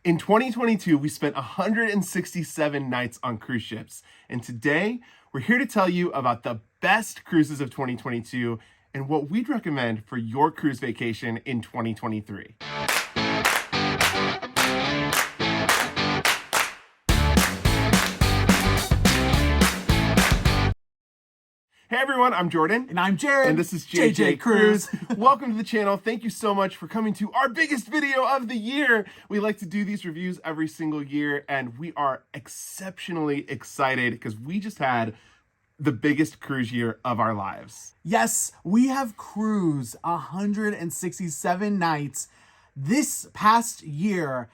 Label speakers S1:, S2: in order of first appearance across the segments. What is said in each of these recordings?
S1: In 2022, we spent 167 nights on cruise ships, and today we're here to tell you about the best cruises of 2022 and what we'd recommend for your cruise vacation in 2023. Hey everyone, I'm Jordan.
S2: And I'm Jared.
S1: And this is JJ Cruise. Welcome to the channel. Thank you so much for coming to our biggest video of the year. We like to do these reviews every single year, and we are exceptionally excited because we just had the biggest cruise year of our lives.
S2: Yes, we have cruised 167 nights this past year,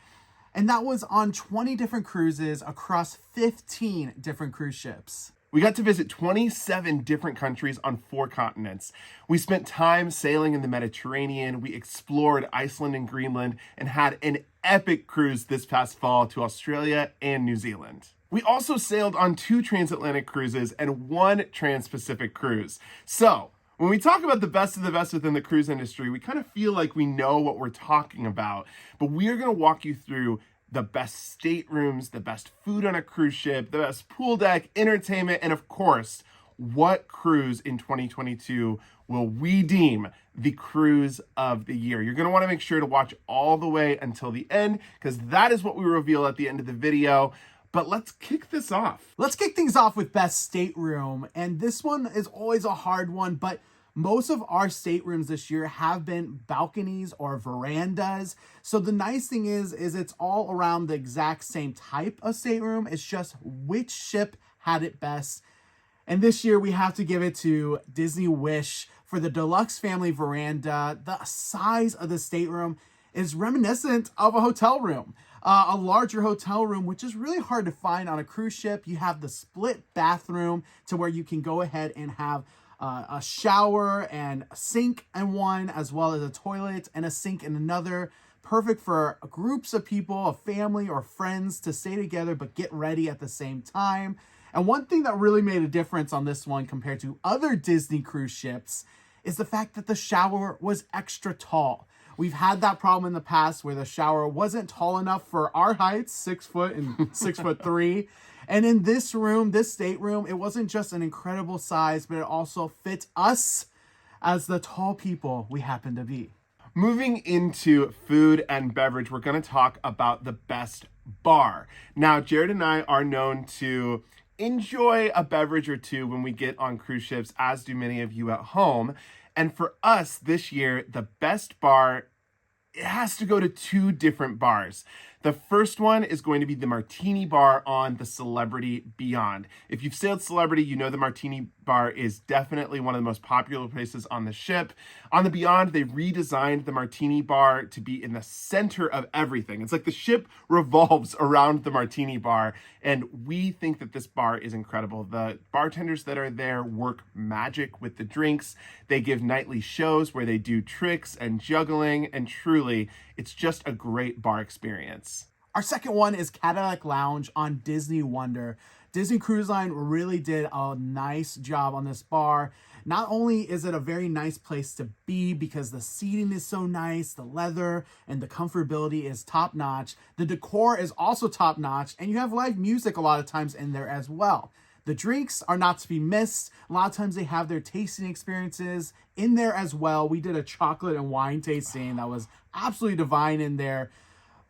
S2: and that was on 20 different cruises across 15 different cruise ships.
S1: We got to visit 27 different countries on 4 continents. We spent time sailing in the Mediterranean. We explored Iceland and Greenland and had an epic cruise this past fall to Australia and New Zealand. We also sailed on 2 transatlantic cruises and 1 trans-Pacific cruise. So, when we talk about the best of the best within the cruise industry, we kind of feel like we know what we're talking about. But we are going to walk you through the best staterooms, the best food on a cruise ship, the best pool deck, entertainment, and of course, what cruise in 2022 will redeem the cruise of the year. You're gonna wanna make sure to watch all the way until the end because that is what we reveal at the end of the video. But let's kick this off.
S2: Let's kick things off with best stateroom. And this one is always a hard one, but most of our staterooms this year have been balconies or verandas. So the nice thing is it's all around the exact same type of stateroom. It's just which ship had it best. And this year we have to give it to Disney Wish for the Deluxe family veranda. The size of the stateroom is reminiscent of a hotel room. A larger hotel room, which is really hard to find on a cruise ship. You have the split bathroom to where you can go ahead and have a shower and a sink in one, as well as a toilet and a sink in another. Perfect for groups of people, a family or friends to stay together but get ready at the same time. And one thing that really made a difference on this one compared to other Disney cruise ships is the fact that the shower was extra tall. We've had that problem in the past where the shower wasn't tall enough for our heights, 6 foot and 6'3". And in this room, this stateroom, it wasn't just an incredible size, but it also fits us as the tall people we happen to be.
S1: Moving into food and beverage, we're going to talk about the best bar. Now, Jared and I are known to enjoy a beverage or two when we get on cruise ships, as do many of you at home. And for us this year, the best bar, it has to go to 2 different bars. The first one is going to be the Martini bar on the Celebrity Beyond. If you've sailed Celebrity, you know the Martini bar is definitely one of the most popular places on the ship. On the Beyond, they redesigned the Martini bar to be in the center of everything. It's like the ship revolves around the Martini bar, and we think that this bar is incredible. The bartenders that are there work magic with the drinks. They give nightly shows where they do tricks and juggling, and truly, it's just a great bar experience.
S2: Our second one is Cadillac Lounge on Disney Wonder. Disney Cruise Line really did a nice job on this bar. Not only is it a very nice place to be because the seating is so nice, the leather and the comfortability is top notch. The decor is also top notch, and you have live music a lot of times in there as well. The drinks are not to be missed. A lot of times they have their tasting experiences in there as well. We did a chocolate and wine tasting that was absolutely divine in there.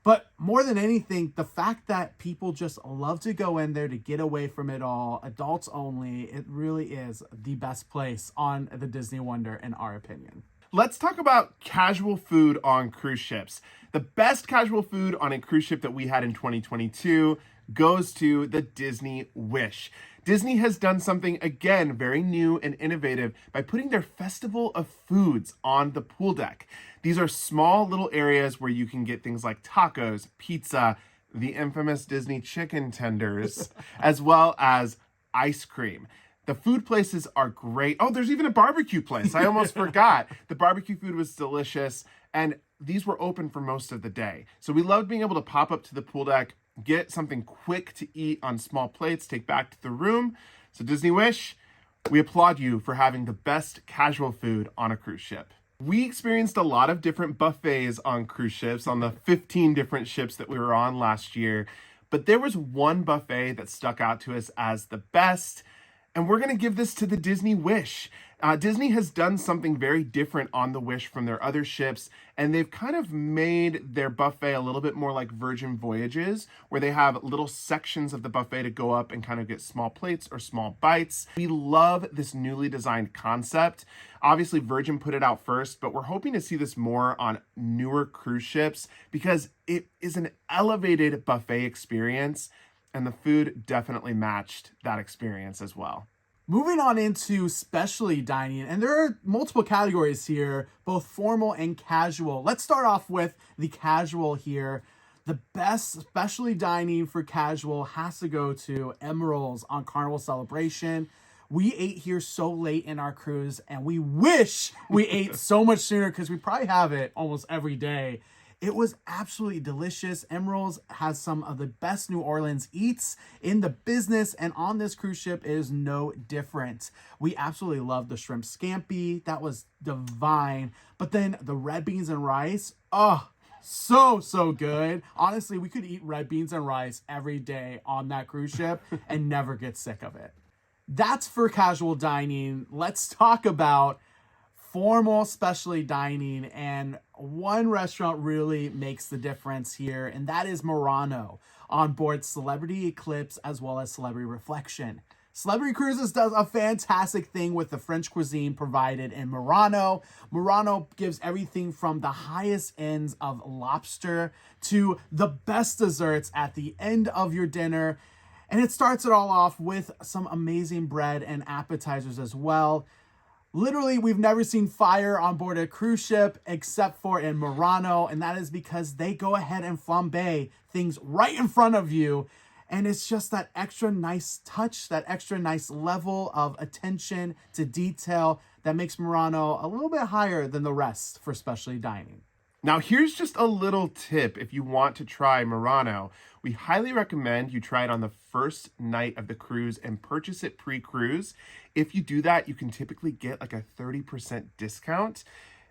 S2: But more than anything, the fact that people just love to go in there to get away from it all, adults only, it really is the best place on the Disney Wonder in our opinion.
S1: Let's talk about casual food on cruise ships. The best casual food on a cruise ship that we had in 2022 goes to the Disney Wish. Disney has done something, again, very new and innovative by putting their Festival of Foods on the pool deck. These are small little areas where you can get things like tacos, pizza, the infamous Disney chicken tenders, as well as ice cream. The food places are great. Oh, there's even a barbecue place. I almost forgot. The barbecue food was delicious, and these were open for most of the day. So we loved being able to pop up to the pool deck, get something quick to eat on small plates, take back to the room. So Disney Wish, we applaud you for having the best casual food on a cruise ship. We experienced a lot of different buffets on cruise ships, on the 15 different ships that we were on last year. But there was one buffet that stuck out to us as the best, and we're going to give this to the Disney Wish. Disney has done something very different on the Wish from their other ships, and they've kind of made their buffet a little bit more like Virgin Voyages, where they have little sections of the buffet to go up and kind of get small plates or small bites. We love this newly designed concept. Obviously, Virgin put it out first, but we're hoping to see this more on newer cruise ships because it is an elevated buffet experience, and the food definitely matched that experience as well.
S2: Moving on into specialty dining, and there are multiple categories here, both formal and casual. Let's start off with the casual here. The best specialty dining for casual has to go to Emeril's on Carnival Celebration. We ate here so late in our cruise, and we wish we ate so much sooner because we probably have it almost every day. It was absolutely delicious. Emeril's has some of the best New Orleans eats in the business, and on this cruise ship it is no different. We absolutely loved the shrimp scampi. That was divine. But then the red beans and rice, oh, so good. Honestly, we could eat red beans and rice every day on that cruise ship and never get sick of it. That's for casual dining. Let's talk about formal specialty dining, and one restaurant really makes the difference here, and that is Murano on board Celebrity Eclipse as well as Celebrity Reflection. Celebrity Cruises does a fantastic thing with the French cuisine provided in Murano. Murano gives everything from the highest ends of lobster to the best desserts at the end of your dinner, and it starts it all off with some amazing bread and appetizers as well. Literally, we've never seen fire on board a cruise ship except for in Murano, and that is because they go ahead and flambe things right in front of you. And it's just that extra nice touch, that extra nice level of attention to detail that makes Murano a little bit higher than the rest for specialty dining.
S1: Now, here's just a little tip if you want to try Murano. We highly recommend you try it on the first night of the cruise and purchase it pre-cruise. If you do that, you can typically get like a 30% discount.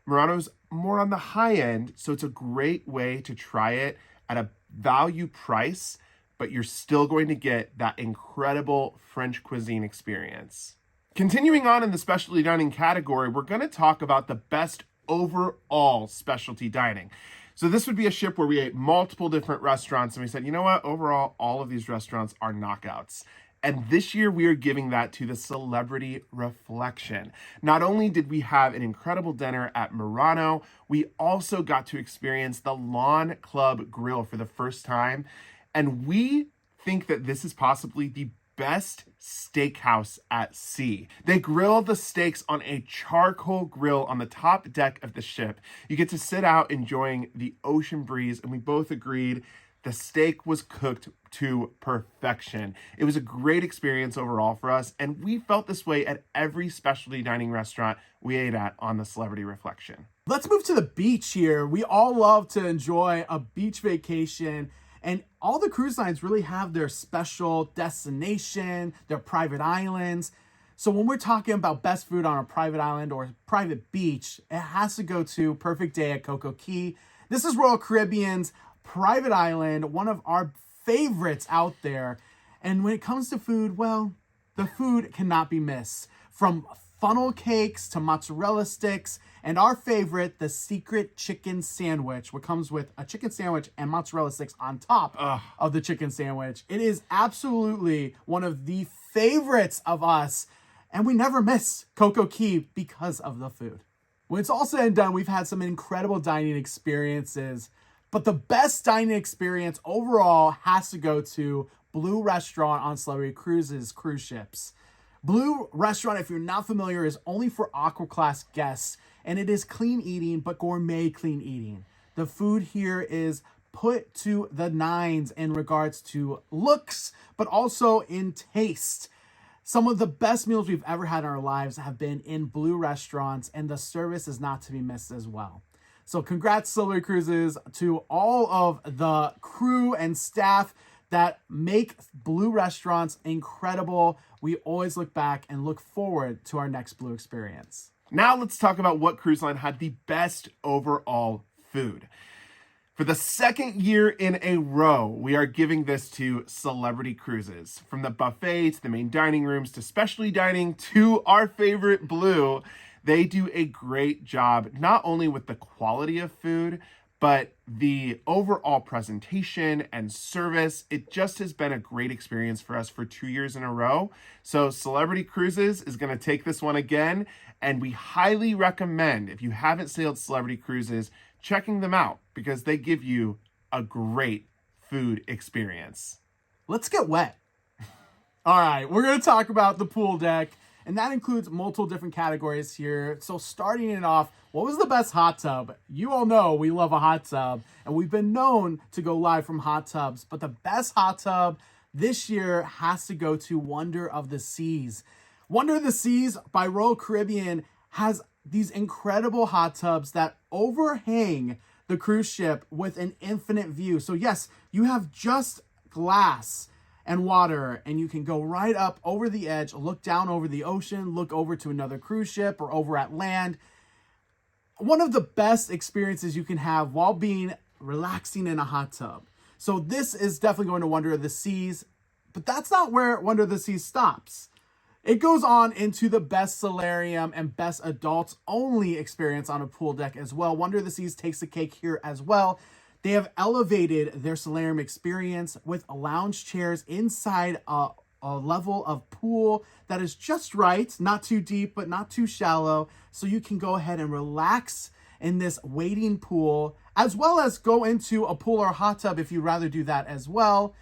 S1: Murano's more on the high end, so it's a great way to try it at a value price, but you're still going to get that incredible French cuisine experience. Continuing on in the specialty dining category, we're going to talk about the best overall specialty dining. So this would be a ship where we ate multiple different restaurants and we said, you know what, overall, all of these restaurants are knockouts. And this year we are giving that to the Celebrity Reflection. Not only did we have an incredible dinner at Murano, we also got to experience the Lawn Club Grill for the first time. And we think that this is possibly the best steakhouse at sea. They grill the steaks on a charcoal grill on the top deck of the ship. You get to sit out enjoying the ocean breeze, and we both agreed the steak was cooked to perfection. It was a great experience overall for us, and we felt this way at every specialty dining restaurant we ate at on the Celebrity Reflection.
S2: Let's move to the beach here. We all love to enjoy a beach vacation, and all the cruise lines really have their special destination, their private islands. So when we're talking about best food on a private island or private beach, it has to go to Perfect Day at Coco Key. This is Royal Caribbean's private island, one of our favorites out there. And when it comes to food, well, the food cannot be missed. From funnel cakes to mozzarella sticks, and our favorite, the secret chicken sandwich, which comes with a chicken sandwich and mozzarella sticks on top of the chicken sandwich. It is absolutely one of the favorites of us, and we never miss Coco Key because of the food. When it's all said and done, we've had some incredible dining experiences, but the best dining experience overall has to go to Blue Restaurant on Celebrity Cruises cruise ships. Blue Restaurant, if you're not familiar, is only for Aqua-Class guests, and it is clean eating, but gourmet clean eating. The food here is put to the nines in regards to looks, but also in taste. Some of the best meals we've ever had in our lives have been in Blue Restaurants, and the service is not to be missed as well. So congrats, Celebrity Cruises, to all of the crew and staff that make Blue Restaurants incredible. We always look back and look forward to our next Blue experience.
S1: Now let's talk about what cruise line had the best overall food. For the second year in a row, we are giving this to Celebrity Cruises. From the buffet to the main dining rooms to specialty dining to our favorite Blue, they do a great job, not only with the quality of food, but the overall presentation and service. It just has been a great experience for us for 2 years in a row. So Celebrity Cruises is going to take this one again, and we highly recommend, if you haven't sailed Celebrity Cruises, checking them out because they give you a great food experience.
S2: Let's get wet. All right, we're going to talk about the pool deck, and that includes multiple different categories here. So starting it off, what was the best hot tub? You all know we love a hot tub, and we've been known to go live from hot tubs, but the best hot tub this year has to go to Wonder of the Seas. Wonder of the Seas by Royal Caribbean has these incredible hot tubs that overhang the cruise ship with an infinite view. So yes, you have just glass and water, and you can go right up over the edge, look down over the ocean, look over to another cruise ship or over at land. One of the best experiences you can have while being relaxing in a hot tub. So this is definitely going to Wonder of the Seas, but that's not where Wonder of the Seas stops. It goes on into the best solarium and best adults only experience on a pool deck as well. Wonder of the Seas takes the cake here as well. They have elevated their solarium experience with lounge chairs inside a level of pool that is just right, not too deep, but not too shallow. So you can go ahead and relax in this waiting pool, as well as go into a pool or a hot tub if you'd rather do that as well.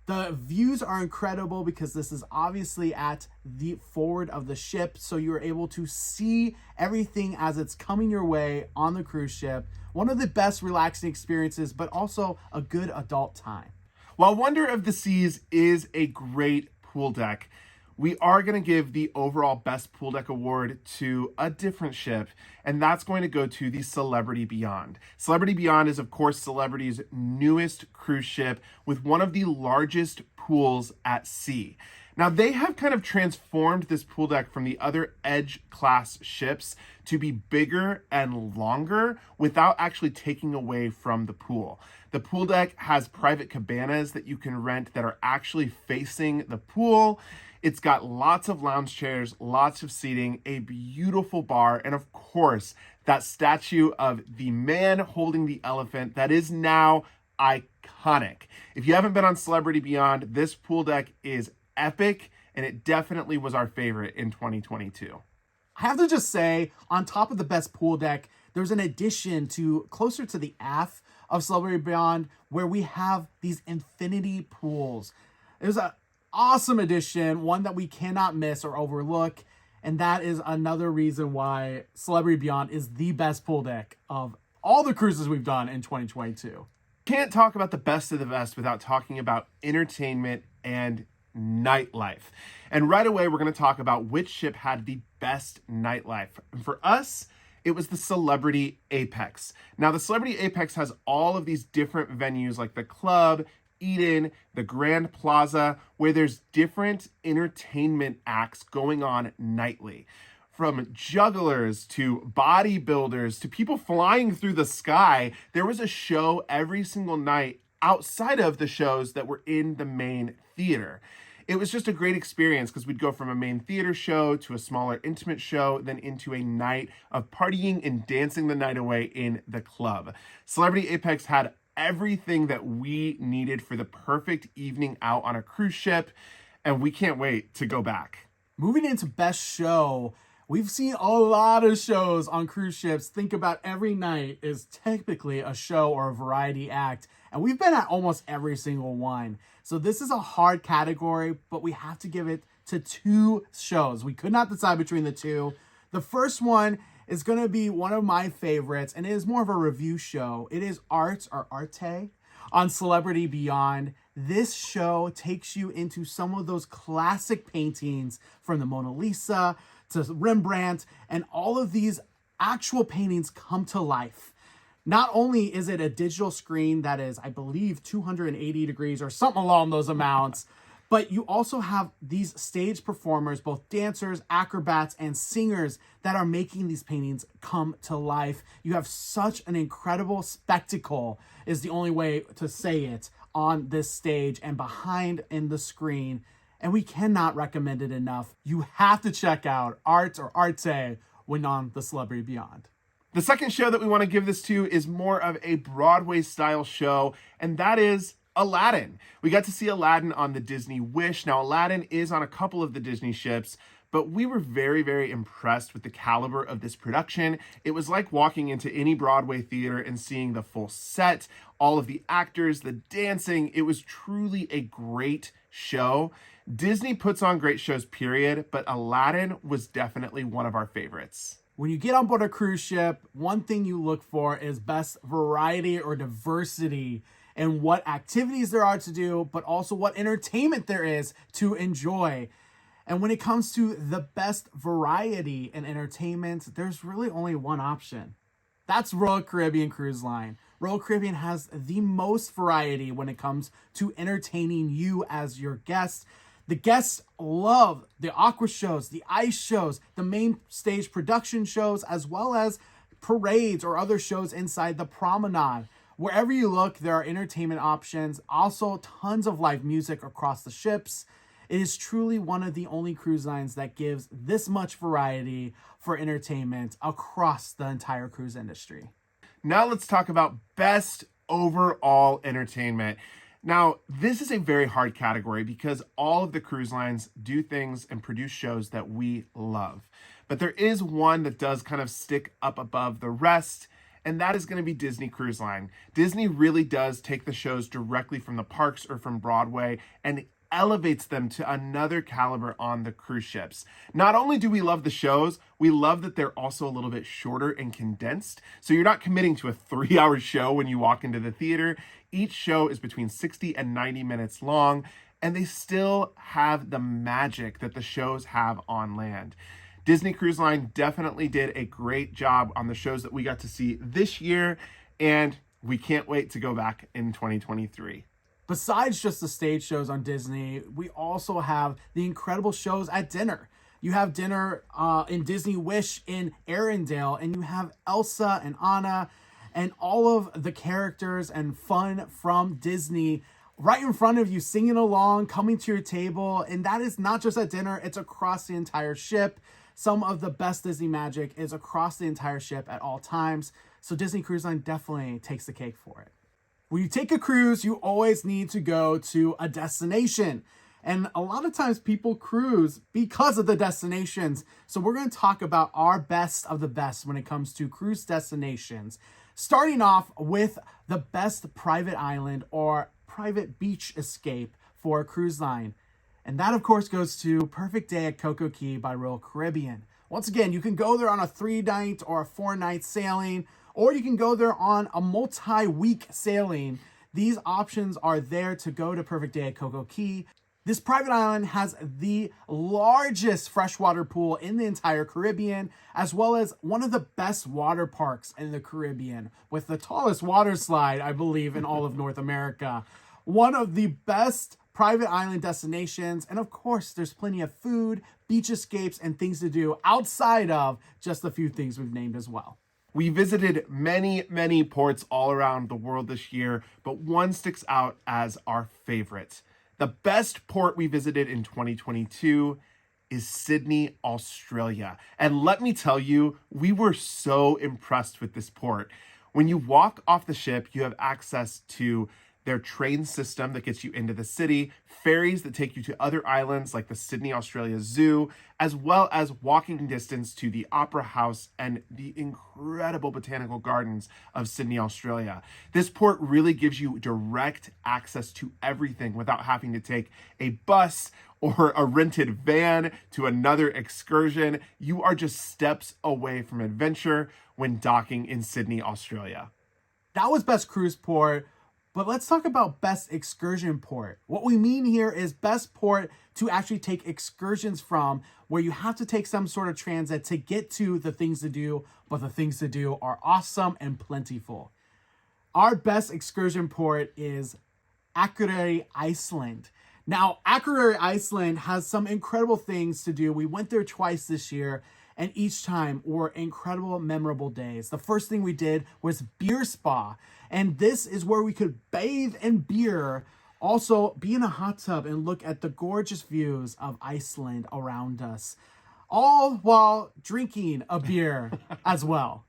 S2: The views are incredible because this is obviously at the forward of the ship, so you're able to see everything as it's coming your way on the cruise ship. One of the best relaxing experiences, but also a good adult time.
S1: While Wonder of the Seas is a great pool deck, we are going to give the overall Best Pool Deck Award to a different ship, and that's going to go to the Celebrity Beyond. Celebrity Beyond is, of course, Celebrity's newest cruise ship with one of the largest pools at sea. Now, they have kind of transformed this pool deck from the other Edge-class ships to be bigger and longer without actually taking away from the pool. The pool deck has private cabanas that you can rent that are actually facing the pool. It's got lots of lounge chairs, lots of seating, a beautiful bar, and of course, that statue of the man holding the elephant that is now iconic. If you haven't been on Celebrity Beyond, this pool deck is epic, and it definitely was our favorite in 2022.
S2: I have to just say, on top of the best pool deck, there's an addition to closer to the aft of Celebrity Beyond where we have these infinity pools. There's an awesome addition, one that we cannot miss or overlook, and that is another reason why Celebrity Beyond is the best pool deck of all the cruises we've done in 2022.
S1: Can't talk about the best of the best without talking about entertainment and nightlife. And right away, we're going to talk about which ship had the best nightlife. And for us, it was the Celebrity Apex. Now, the Celebrity Apex has all of these different venues like the Club, Eden, the Grand Plaza, where there's different entertainment acts going on nightly. From jugglers to bodybuilders to people flying through the sky, there was a show every single night outside of the shows that were in the main theater. It was just a great experience because we'd go from a main theater show to a smaller intimate show, then into a night of partying and dancing the night away in the club. Celebrity Apex had everything that we needed for the perfect evening out on a cruise ship, and we can't wait to go back.
S2: Moving into best show, we've seen a lot of shows on cruise ships. Think about every night is typically a show or a variety act, and we've been at almost every single one. So this is a hard category, but we have to give it to two shows. We could not decide between the two. The first one is going to be one of my favorites, and it is more of a review show. It is Art or Arte on Celebrity Beyond. This show takes you into some of those classic paintings from the Mona Lisa to Rembrandt, and all of these actual paintings come to life. Not only is it a digital screen that is, I believe, 280 degrees or something along those amounts, But you also have these stage performers, both dancers, acrobats, and singers that are making these paintings come to life. You have such an incredible spectacle, is the only way to say it, on this stage and behind in the screen. And we cannot recommend it enough. You have to check out Art or Arte when on the Celebrity Beyond.
S1: The second show that we want to give this to is more of a Broadway-style show, and that is Aladdin. We got to see Aladdin on the Disney Wish. Now, Aladdin is on a couple of the Disney ships, but we were very, very impressed with the caliber of this production. It was like walking into any Broadway theater and seeing the full set, all of the actors, the dancing. It was truly a great show. Disney puts on great shows, period, but Aladdin was definitely one of our favorites.
S2: When you get on board a cruise ship, one thing you look for is best variety or diversity in what activities there are to do, but also what entertainment there is to enjoy. And when it comes to the best variety in entertainment, there's really only one option. That's Royal Caribbean Cruise Line. Royal Caribbean has the most variety when it comes to entertaining you as your guest. The guests love the aqua shows, the ice shows, the main stage production shows, as well as parades or other shows inside the promenade. Wherever you look, there are entertainment options, also tons of live music across the ships. It is truly one of the only cruise lines that gives this much variety for entertainment across the entire cruise industry.
S1: Now let's talk about best overall entertainment. Now, this is a very hard category because all of the cruise lines do things and produce shows that we love. But there is one that does kind of stick up above the rest, and that is going to be Disney Cruise Line. Disney really does take the shows directly from the parks or from Broadway and elevates them to another caliber on the cruise ships. Not only do we love the shows, we love that they're also a little bit shorter and condensed. So you're not committing to a 3-hour show when you walk into the theater. Each show is between 60 and 90 minutes long, and they still have the magic that the shows have on land. Disney Cruise Line definitely did a great job on the shows that we got to see this year, and we can't wait to go back in 2023.
S2: Besides just the stage shows on Disney, we also have the incredible shows at dinner. You have dinner in Disney Wish in Arendelle, and you have Elsa and Anna and all of the characters and fun from Disney right in front of you, singing along, coming to your table. And that is not just at dinner, it's across the entire ship. Some of the best Disney magic is across the entire ship at all times. So Disney Cruise Line definitely takes the cake for it. When you take a cruise, you always need to go to a destination. And a lot of times people cruise because of the destinations. So we're going to talk about our best of the best when it comes to cruise destinations. Starting off with the best private island or private beach escape for a cruise line. And that, of course, goes to Perfect Day at Coco Cay by Royal Caribbean. Once again, you can go there on a 3-night or a 4-night sailing, or you can go there on a multi-week sailing. These options are there to go to Perfect Day at Coco Cay. This private island has the largest freshwater pool in the entire Caribbean, as well as one of the best water parks in the Caribbean, with the tallest water slide, I believe, in all of North America. One of the best private island destinations, and of course, there's plenty of food, beach escapes, and things to do outside of just a few things we've named as well.
S1: We visited many ports all around the world this year, but one sticks out as our favorite. The best port we visited in 2022 is Sydney, Australia. And let me tell you, we were so impressed with this port. When you walk off the ship, you have access to their train system that gets you into the city, ferries that take you to other islands like the Sydney, Australia Zoo, as well as walking distance to the Opera House and the incredible botanical gardens of Sydney, Australia. This port really gives you direct access to everything without having to take a bus or a rented van to another excursion. You are just steps away from adventure when docking in Sydney, Australia.
S2: That was best cruise port. But let's talk about best excursion port. What we mean here is best port to actually take excursions from, where you have to take some sort of transit to get to the things to do, but the things to do are awesome and plentiful. Our best excursion port is Akureyri, Iceland. Now, Activies Iceland has some incredible things to do. We went there twice this year, and each time were incredible, memorable days. The first thing we did was beer spa, and this is where we could bathe in beer, also be in a hot tub and look at the gorgeous views of Iceland around us, all while drinking a beer as well.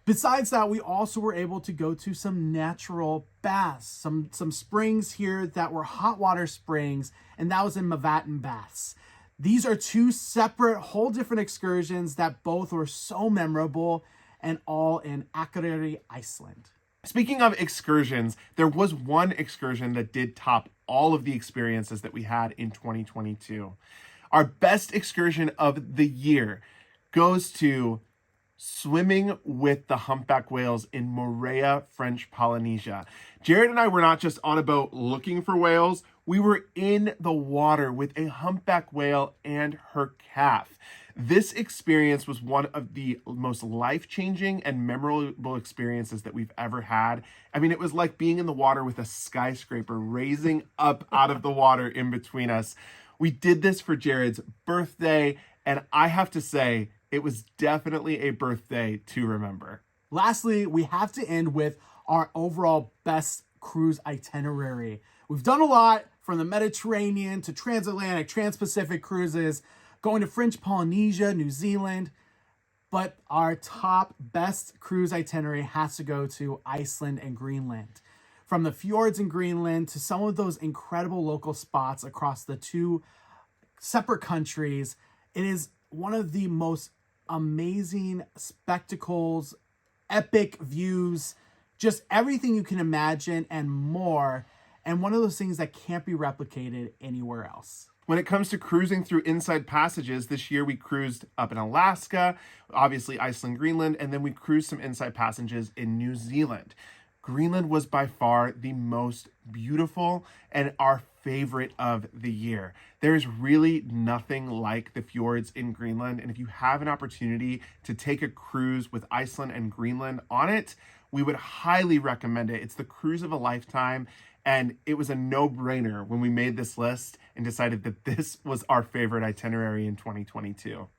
S2: Besides that, we also were able to go to some natural baths, some springs here that were hot water springs, and that was in Mavatin Baths. These are two separate, whole different excursions that both were so memorable, and all in Akureyri, Iceland.
S1: Speaking of excursions, there was one excursion that did top all of the experiences that we had in 2022. Our best excursion of the year goes to swimming with the humpback whales in Moorea, French Polynesia. Jared and I were not just on a boat looking for whales, we were in the water with a humpback whale and her calf. This experience was one of the most life-changing and memorable experiences that we've ever had. I mean, it was like being in the water with a skyscraper raising up out of the water in between us. We did this for Jared's birthday, and I have to say, it was definitely a birthday to remember.
S2: Lastly, we have to end with our overall best cruise itinerary. We've done a lot, from the Mediterranean to transatlantic, trans-Pacific cruises, going to French Polynesia, New Zealand, but our top best cruise itinerary has to go to Iceland and Greenland. From the fjords in Greenland to some of those incredible local spots across the two separate countries, it is one of the most amazing spectacles, epic views, just everything you can imagine and more, and one of those things that can't be replicated anywhere else.
S1: When it comes to cruising through inside passages, this year we cruised up in Alaska, obviously Iceland, Greenland, and then we cruised some inside passages in New Zealand. Greenland was by far the most beautiful and our favorite of the year. There's really nothing like the fjords in Greenland, and if you have an opportunity to take a cruise with Iceland and Greenland on it, we would highly recommend it. It's the cruise of a lifetime, and it was a no-brainer when we made this list and decided that this was our favorite itinerary in 2022.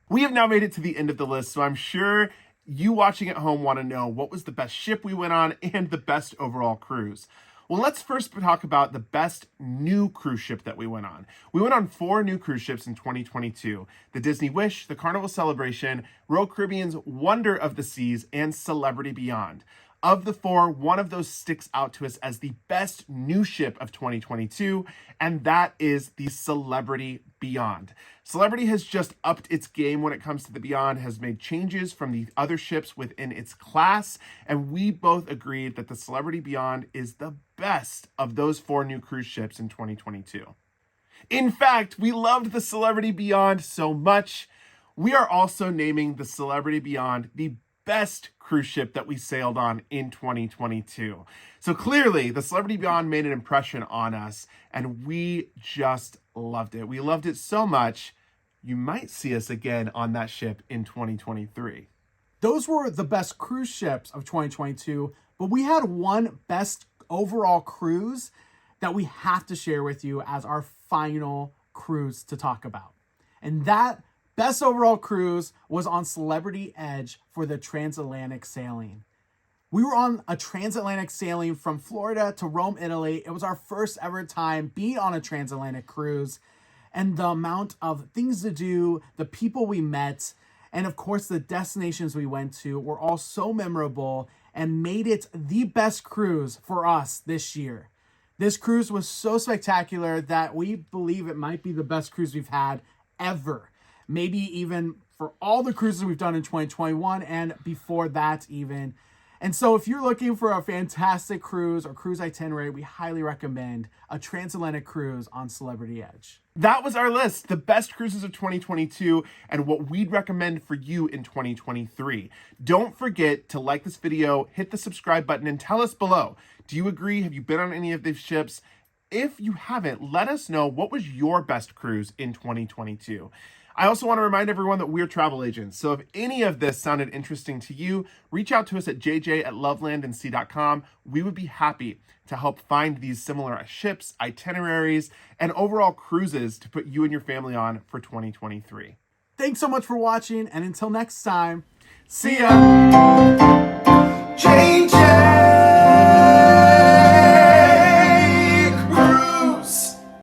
S1: We have now made it to the end of the list, so I'm sure you watching at home want to know what was the best ship we went on and the best overall cruise. Well, let's first talk about the best new cruise ship that we went on. We went on 4 new cruise ships in 2022. The Disney Wish, the Carnival Celebration, Royal Caribbean's Wonder of the Seas, and Celebrity Beyond. Of the 4, one of those sticks out to us as the best new ship of 2022, and that is the Celebrity Beyond. Celebrity has just upped its game when it comes to the Beyond, has made changes from the other ships within its class, and we both agreed that the Celebrity Beyond is the best of those 4 new cruise ships in 2022. In fact, we loved the Celebrity Beyond so much, we are also naming the Celebrity Beyond the best cruise ship that we sailed on in 2022. So clearly, the Celebrity Beyond made an impression on us, and we just loved it. We loved it so much, you might see us again on that ship in 2023.
S2: Those were the best cruise ships of 2022, but we had one best overall cruise that we have to share with you as our final cruise to talk about. And that best overall cruise was on Celebrity Edge for the transatlantic sailing. We were on a transatlantic sailing from Florida to Rome, Italy. It was our first ever time being on a transatlantic cruise, and the amount of things to do, the people we met, and of course the destinations we went to were all so memorable and made it the best cruise for us this year. This cruise was so spectacular that we believe it might be the best cruise we've had ever. Maybe even for all the cruises we've done in 2021 and before that even. And so if you're looking for a fantastic cruise or cruise itinerary, we highly recommend a transatlantic cruise on Celebrity Edge.
S1: That was our list, the best cruises of 2022 and what we'd recommend for you in 2023. Don't forget to like this video, hit the subscribe button, and tell us below. Do you agree? Have you been on any of these ships? If you haven't, let us know what was your best cruise in 2022. I also want to remind everyone that we're travel agents. So if any of this sounded interesting to you, reach out to us at jj@lovelandandSea.com. We would be happy to help find these similar ships, itineraries, and overall cruises to put you and your family on for 2023.
S2: Thanks so much for watching, and until next time,
S1: See ya!
S3: Change